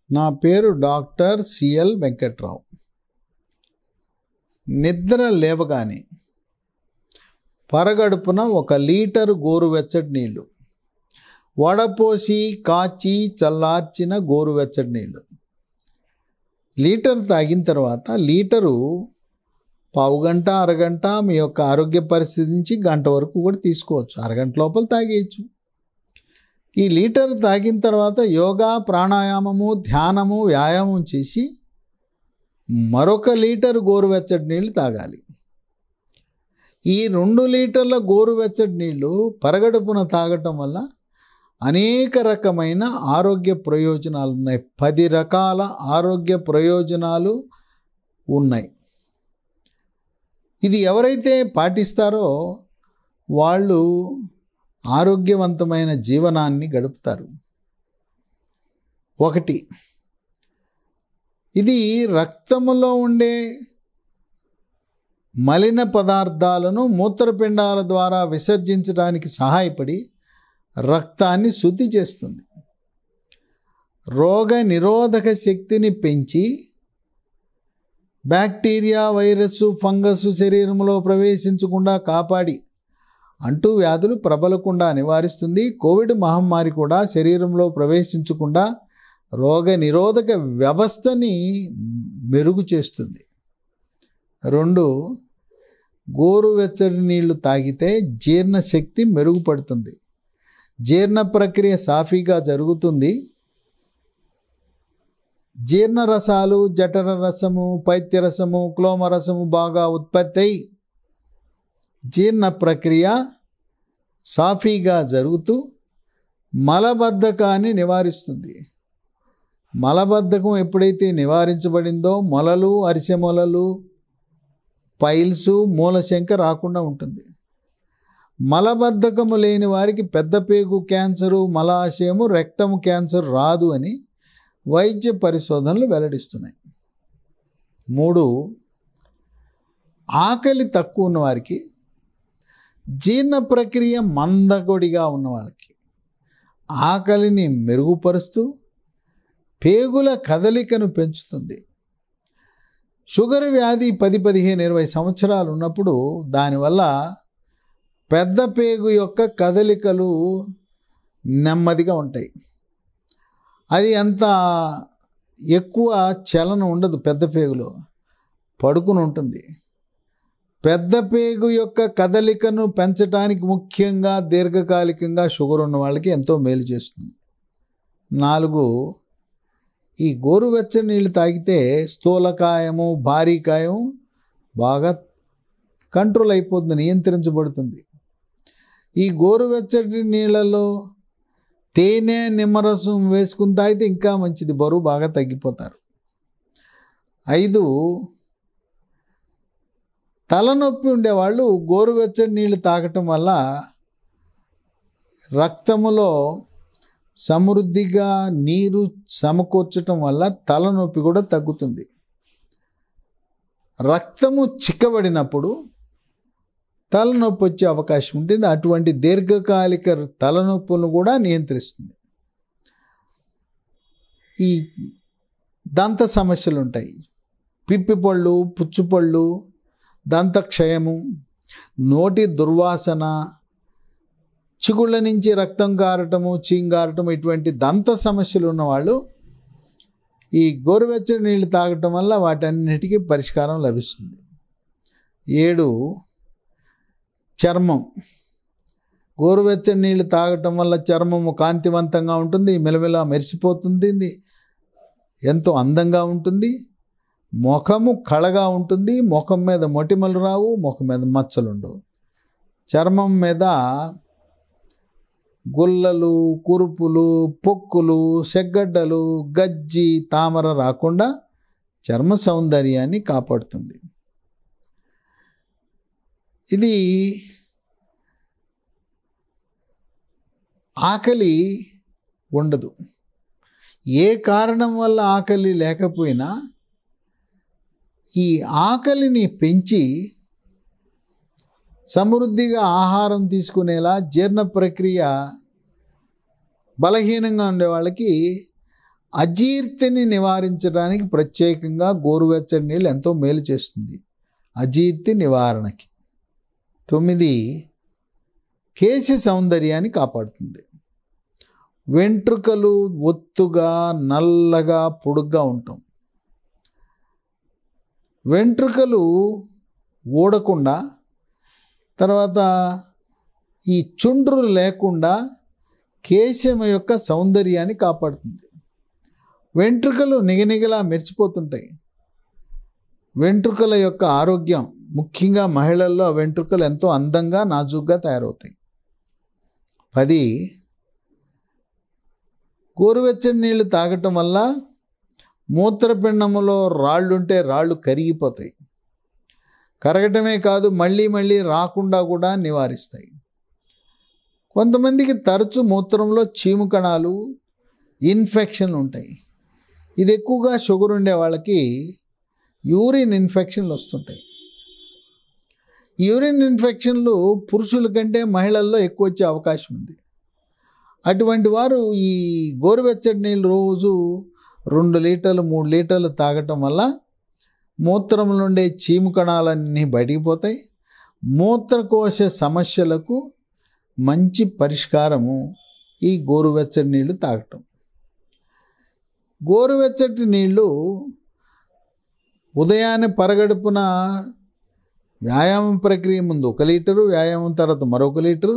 నా పేరు doctor CL Venkatrao. నిద్ర లేవగానే పరగడుపున 1 లీటరు గోరువెచ్చటి నీళ్ళు, వడపోసి కాచి చల్లార్చిన గోరువెచ్చటి నీళ్ళు లీటర్ తాగిన తర్వాత లీటరు పావుగంట అరగంట మీ యొక్క ఆరోగ్య పరిస్థితి నుంచి గంట వరకు కూడా తీసుకోవచ్చు. అరగంట లోపల తాగేయచ్చు. ఈ లీటర్ తాగిన తర్వాత యోగా, ప్రాణాయామము, ధ్యానము, వ్యాయామం చేసి మరొక లీటరు గోరువెచ్చటి నీళ్ళు తాగాలి. ఈ 2 లీటర్ల గోరువెచ్చటి నీళ్ళు పరగడుపున తాగటం వల్ల అనేక రకమైన ఆరోగ్య ప్రయోజనాలు ఉన్నాయి. 10 రకాల ఆరోగ్య ప్రయోజనాలు ఉన్నాయి. ఇది ఎవరైతే పాటిస్తారో వాళ్ళు ఆరోగ్యవంతమైన జీవనాన్ని గడుపుతారు. 1, ఇది రక్తములో ఉండే మలిన పదార్థాలను మూత్రపిండాల ద్వారా విసర్జించడానికి సహాయపడి రక్తాన్ని శుద్ధి చేస్తుంది. రోగ నిరోధక శక్తిని పెంచి బ్యాక్టీరియా, వైరస్, ఫంగస్ శరీరంలో ప్రవేశించకుండా కాపాడి అంటువ్యాధులు ప్రబలకుండా నివారిస్తుంది. కోవిడ్ మహమ్మారి కూడా శరీరంలో ప్రవేశించకుండా రోగ నిరోధక వ్యవస్థని మెరుగు చేస్తుంది. 2, గోరువెచ్చని నీళ్లు తాగితే జీర్ణశక్తి మెరుగుపడుతుంది. జీర్ణ ప్రక్రియ సాఫీగా జరుగుతుంది. జీర్ణరసాలు, జఠర రసము, పైత్యరసము, క్లోమరసము బాగా ఉత్పత్తి అయి జీర్ణ ప్రక్రియ సాఫీగా జరుగుతూ మలబద్ధకాన్ని నివారిస్తుంది. మలబద్ధకం ఎప్పుడైతే నివారించబడిందో మొలలు, అరిసె మొలలు, పైల్స్, మూలశంక రాకుండా ఉంటుంది. మలబద్ధకము లేని వారికి పెద్ద పేగు క్యాన్సరు, మలాశయము, రెక్టము క్యాన్సర్ రాదు అని వైద్య పరిశోధనలు వెల్లడిస్తున్నాయి. 3, ఆకలి తక్కువ ఉన్నవారికి, జీర్ణ ప్రక్రియ మందకొడిగా ఉన్నవాళ్ళకి ఆకలిని మెరుగుపరుస్తూ పేగుల కదలికను పెంచుతుంది. షుగర్ వ్యాధి 10, 15, 20 సంవత్సరాలు ఉన్నప్పుడు దానివల్ల పెద్ద పేగు యొక్క కదలికలు నెమ్మదిగా ఉంటాయి. అది అంత ఎక్కువ చలనం ఉండదు. పెద్ద పేగులో పడుకుని ఉంటుంది. పెద్ద పేగు యొక్క కదలికను పెంచడానికి ముఖ్యంగా దీర్ఘకాలికంగా షుగర్ ఉన్న వాళ్ళకి ఎంతో మేలు చేస్తుంది. 4, ఈ గోరువెచ్చని నీళ్ళు తాగితే స్థూలకాయము, భారీకాయం బాగా కంట్రోల్ అయిపోతుంది, నియంత్రించబడుతుంది. ఈ గోరువెచ్చటి నీళ్ళలో తేనె, నిమ్మరసం వేసుకుని తాగితే ఇంకా మంచిది, బరువు బాగా తగ్గిపోతారు. 5, తలనొప్పి ఉండేవాళ్ళు గోరువెచ్చని నీళ్ళు తాగటం వల్ల రక్తములో సమృద్ధిగా నీరు సమకూర్చటం వల్ల తలనొప్పి కూడా తగ్గుతుంది. రక్తము చిక్కబడినప్పుడు తలనొప్పి వచ్చే అవకాశం ఉంటుంది. అటువంటి దీర్ఘకాలిక తలనొప్పులను కూడా నియంత్రిస్తుంది. ఈ దంత సమస్యలు ఉంటాయి. పిప్పిపళ్ళు, పుచ్చుపళ్ళు, దంతక్షయము, నోటి దుర్వాసన, చిగుళ్ళ నుంచి రక్తం కారటము, చీంగారటం, ఇటువంటి దంత సమస్యలు ఉన్నవాళ్ళు ఈ గోరువెచ్చని నీళ్ళు తాగటం వల్ల వాటన్నిటికీ పరిష్కారం లభిస్తుంది. 7, చర్మం. గోరువెచ్చని నీళ్ళు తాగటం వల్ల చర్మము కాంతివంతంగా ఉంటుంది, మెలమెలా మెరిసిపోతుంది, ఎంతో అందంగా ఉంటుంది. ముఖము కళగా ఉంటుంది. ముఖం మీద మొటిమలు రావు, ముఖం మీద మచ్చలు ఉండవు. చర్మం మీద గుల్లలు, కురుపులు, పొక్కులు, సెగ్గడ్డలు, గజ్జి, తామర రాకుండా చర్మ సౌందర్యాన్ని కాపాడుతుంది. ఇది ఆకలి ఉండదు. ఏ కారణం వల్ల ఆకలి లేకపోయినా ఈ ఆకలిని పెంచి సమృద్ధిగా ఆహారం తీసుకునేలా జీర్ణ ప్రక్రియ బలహీనంగా ఉండే వాళ్ళకి అజీర్తిని నివారించడానికి ప్రత్యేకంగా గోరువెచ్చని నీళ్ళు ఎంతో మేలు చేస్తుంది అజీర్తి నివారణకి. 9 కేశ సౌందర్యాన్ని కాపాడుతుంది. వెంట్రుకలు ఒత్తుగా నల్లగా పొడుగ్గా ఉంటాం. వెంట్రుకలు ఊడకుండా, తర్వాత ఈ చుండ్రులు లేకుండా కేశం యొక్క సౌందర్యాన్ని కాపాడుతుంది. వెంట్రుకలు నిగనిగలా మెరిసిపోతుంటాయి. వెంట్రుకల యొక్క ఆరోగ్యం, ముఖ్యంగా మహిళల్లో వెంట్రుకలు ఎంతో అందంగా నాజూగ్గా తయారవుతాయి. 10 గోరువెచ్చని నీళ్ళు తాగటం వల్ల మూత్రపిండములో రాళ్ళుంటే రాళ్ళు కరిగిపోతాయి. కరగటమే కాదు, మళ్ళీ మళ్ళీ రాకుండా కూడా నివారిస్తాయి. కొంతమందికి తరచు మూత్రంలో చీము కణాలు, ఇన్ఫెక్షన్లు ఉంటాయి. ఇది ఎక్కువగా షుగర్ ఉండే వాళ్ళకి యూరిన్ ఇన్ఫెక్షన్లు వస్తుంటాయి. యూరిన్ ఇన్ఫెక్షన్లు పురుషుల కంటే మహిళల్లో ఎక్కువ వచ్చే అవకాశం ఉంది. అటువంటి వారు ఈ గోరువెచ్చటి నీళ్ళు రోజు 2 లీటర్లు 3 లీటర్లు తాగటం వల్ల మూత్రంలో ఉండే చీము కణాలన్నీ బయటికి పోతాయి. మూత్రకోశ సమస్యలకు మంచి పరిష్కారము ఈ గోరువెచ్చటి నీళ్ళు తాగటం. గోరువెచ్చటి నీళ్ళు ఉదయాన్నే పరగడుపున వ్యాయామం ప్రక్రియ ముందు 1 లీటరు, వ్యాయామం తర్వాత మరొక లీటరు,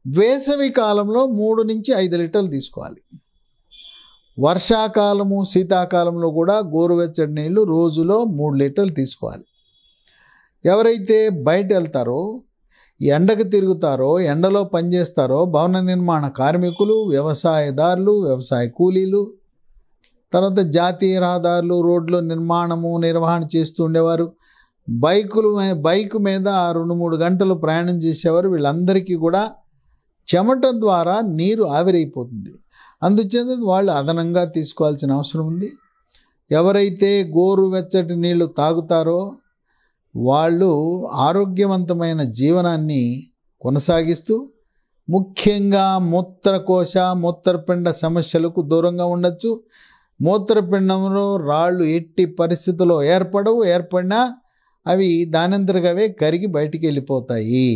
వేసవి కాలంలో 3 నుంచి 5 లీటర్లు తీసుకోవాలి. వర్షాకాలము శీతాకాలంలో కూడా గోరువెచ్చటి నీళ్ళు రోజులో 3 లీటర్లు తీసుకోవాలి. ఎవరైతే బయట వెళ్తారో, ఎండకు తిరుగుతారో, ఎండలో పనిచేస్తారో, భవన నిర్మాణ కార్మికులు, వ్యవసాయదారులు, వ్యవసాయ కూలీలు, తర్వాత జాతీయ రహదారులు, రోడ్లు నిర్వహణ చేస్తూ ఉండేవారు, బైకు మీద 2-3 గంటలు ప్రయాణం చేసేవారు, వీళ్ళందరికీ కూడా చెమట ద్వారా నీరు ఆవిరైపోతుంది. అందుచేత వాళ్ళు అదనంగా తీసుకోవాల్సిన అవసరం ఉంది. ఎవరైతే గోరువెచ్చటి నీళ్లు తాగుతారో వాళ్ళు ఆరోగ్యవంతమైన జీవనాన్ని కొనసాగిస్తూ ముఖ్యంగా మూత్రకోశ మూత్రపిండ సమస్యలకు దూరంగా ఉండొచ్చు. మూత్రపిండంలో రాళ్ళు ఎట్టి పరిస్థితుల్లో ఏర్పడినా అవి దానంతరగా అవే కరిగి బయటికి వెళ్ళిపోతాయి.